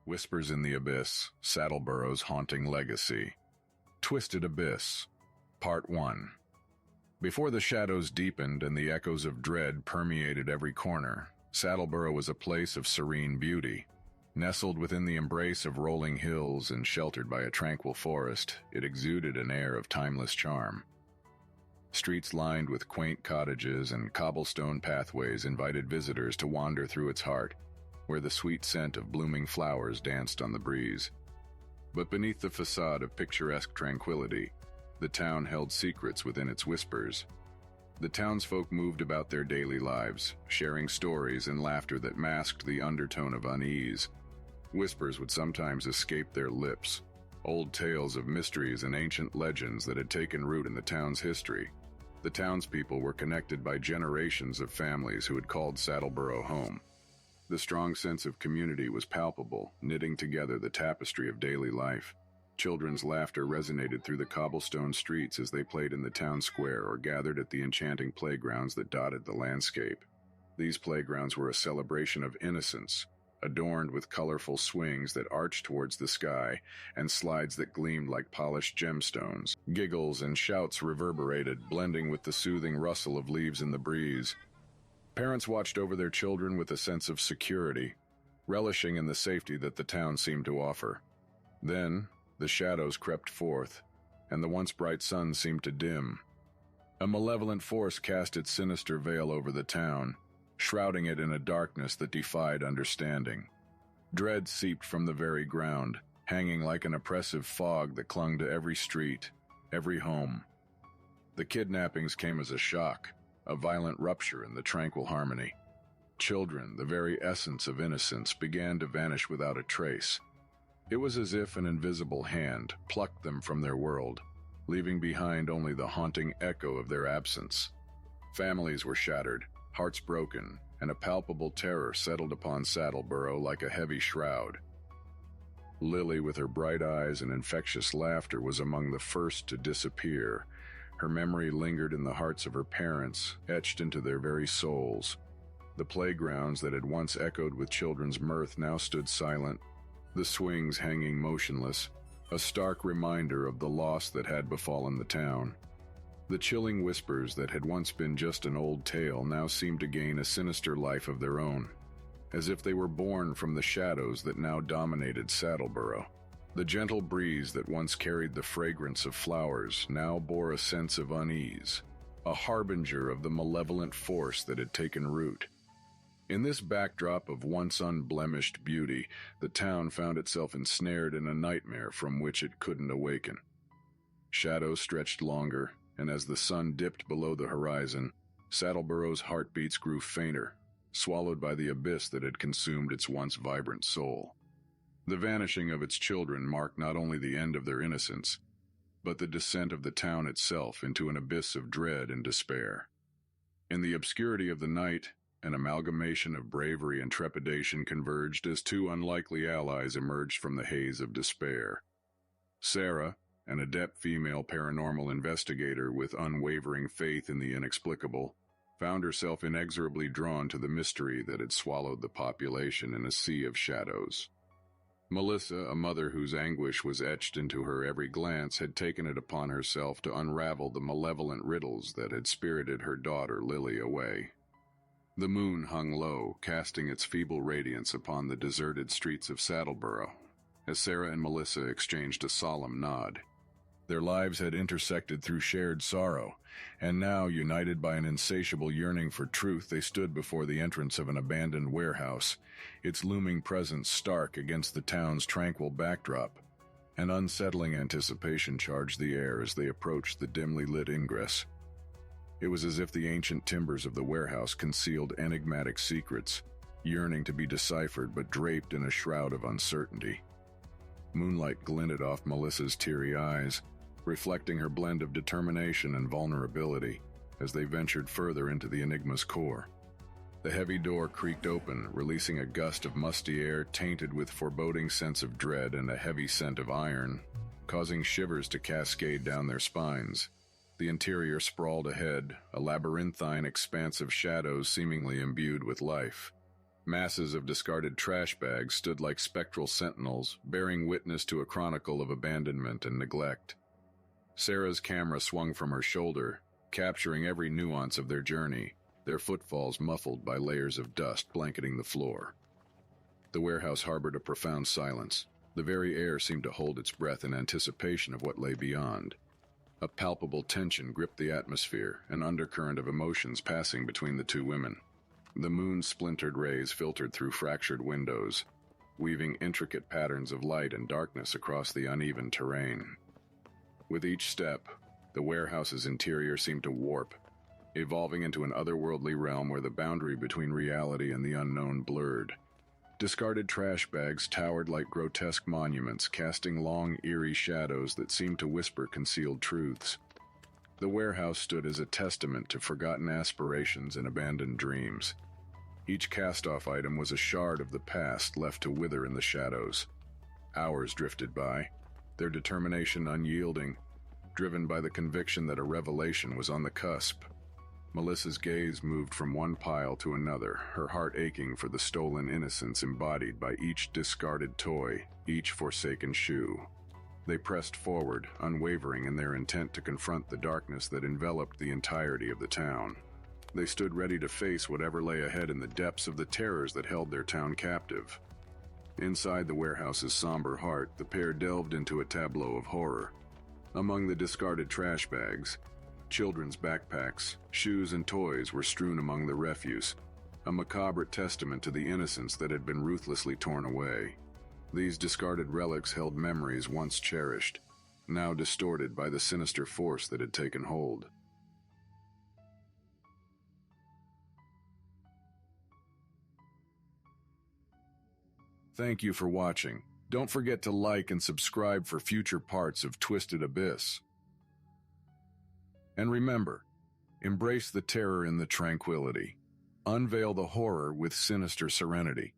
Whispers in the Abyss, Saddleborough's Haunting Legacy. Twisted Abyss, Part 1. Before the shadows deepened and the echoes of dread permeated every corner, Saddleborough was a place of serene beauty. Nestled within the embrace of rolling hills and sheltered by a tranquil forest, it exuded an air of timeless charm. Streets lined with quaint cottages and cobblestone pathways invited visitors to wander through its heart, where the sweet scent of blooming flowers danced on the breeze. But beneath the facade of picturesque tranquility, the town held secrets within its whispers. The townsfolk moved about their daily lives, sharing stories and laughter that masked the undertone of unease. Whispers would sometimes escape their lips, old tales of mysteries and ancient legends that had taken root in the town's history. The townspeople were connected by generations of families who had called Saddleborough home. The strong sense of community was palpable, knitting together the tapestry of daily life. Children's laughter resonated through the cobblestone streets as they played in the town square or gathered at the enchanting playgrounds that dotted the landscape. These playgrounds were a celebration of innocence, adorned with colorful swings that arched towards the sky and slides that gleamed like polished gemstones. Giggles and shouts reverberated, blending with the soothing rustle of leaves in the breeze. Parents watched over their children with a sense of security, relishing in the safety that the town seemed to offer. Then, the shadows crept forth, and the once bright sun seemed to dim. A malevolent force cast its sinister veil over the town, shrouding it in a darkness that defied understanding. Dread seeped from the very ground, hanging like an oppressive fog that clung to every street, every home. The kidnappings came as a shock, a violent rupture in the tranquil harmony. Children, the very essence of innocence, began to vanish without a trace. It was as if an invisible hand plucked them from their world, leaving behind only the haunting echo of their absence. Families were shattered, hearts broken, and a palpable terror settled upon Saddleborough like a heavy shroud. Lily, with her bright eyes and infectious laughter, was among the first to disappear. Her memory lingered in the hearts of her parents, etched into their very souls. The playgrounds that had once echoed with children's mirth now stood silent, the swings hanging motionless, a stark reminder of the loss that had befallen the town. The chilling whispers that had once been just an old tale now seemed to gain a sinister life of their own, as if they were born from the shadows that now dominated Saddleborough. The gentle breeze that once carried the fragrance of flowers now bore a sense of unease, a harbinger of the malevolent force that had taken root. In this backdrop of once unblemished beauty, the town found itself ensnared in a nightmare from which it couldn't awaken. Shadows stretched longer, and as the sun dipped below the horizon, Saddleborough's heartbeats grew fainter, swallowed by the abyss that had consumed its once vibrant soul. The vanishing of its children marked not only the end of their innocence, but the descent of the town itself into an abyss of dread and despair. In the obscurity of the night, an amalgamation of bravery and trepidation converged as two unlikely allies emerged from the haze of despair. Sarah, an adept female paranormal investigator with unwavering faith in the inexplicable, found herself inexorably drawn to the mystery that had swallowed the population in a sea of shadows. Melissa, a mother whose anguish was etched into her every glance, had taken it upon herself to unravel the malevolent riddles that had spirited her daughter Lily away. The moon hung low, casting its feeble radiance upon the deserted streets of Saddleborough, as Sarah and Melissa exchanged a solemn nod. Their lives had intersected through shared sorrow, and now, united by an insatiable yearning for truth, they stood before the entrance of an abandoned warehouse, its looming presence stark against the town's tranquil backdrop. An unsettling anticipation charged the air as they approached the dimly lit ingress. It was as if the ancient timbers of the warehouse concealed enigmatic secrets, yearning to be deciphered but draped in a shroud of uncertainty. Moonlight glinted off Melissa's teary eyes, reflecting her blend of determination and vulnerability as they ventured further into the enigma's core. The heavy door creaked open, releasing a gust of musty air tainted with foreboding sense of dread and a heavy scent of iron, causing shivers to cascade down their spines. The interior sprawled ahead, a labyrinthine expanse of shadows seemingly imbued with life. Masses of discarded trash bags stood like spectral sentinels, bearing witness to a chronicle of abandonment and neglect. Sarah's camera swung from her shoulder, capturing every nuance of their journey, their footfalls muffled by layers of dust blanketing the floor. The warehouse harbored a profound silence. The very air seemed to hold its breath in anticipation of what lay beyond. A palpable tension gripped the atmosphere, an undercurrent of emotions passing between the two women. The moon's splintered rays filtered through fractured windows, weaving intricate patterns of light and darkness across the uneven terrain. With each step, the warehouse's interior seemed to warp, evolving into an otherworldly realm where the boundary between reality and the unknown blurred. Discarded trash bags towered like grotesque monuments, casting long, eerie shadows that seemed to whisper concealed truths. The warehouse stood as a testament to forgotten aspirations and abandoned dreams. Each cast-off item was a shard of the past left to wither in the shadows. Hours drifted by, their determination unyielding, driven by the conviction that a revelation was on the cusp. Melissa's gaze moved from one pile to another, her heart aching for the stolen innocence embodied by each discarded toy, each forsaken shoe. They pressed forward, unwavering in their intent to confront the darkness that enveloped the entirety of the town. They stood ready to face whatever lay ahead in the depths of the terrors that held their town captive. Inside the warehouse's somber heart, the pair delved into a tableau of horror. Among the discarded trash bags, children's backpacks, shoes, and toys were strewn among the refuse, a macabre testament to the innocence that had been ruthlessly torn away. These discarded relics held memories once cherished, now distorted by the sinister force that had taken hold. Thank you for watching. Don't forget to like and subscribe for future parts of Twisted Abyss. And remember, embrace the terror in the tranquility. Unveil the horror with sinister serenity.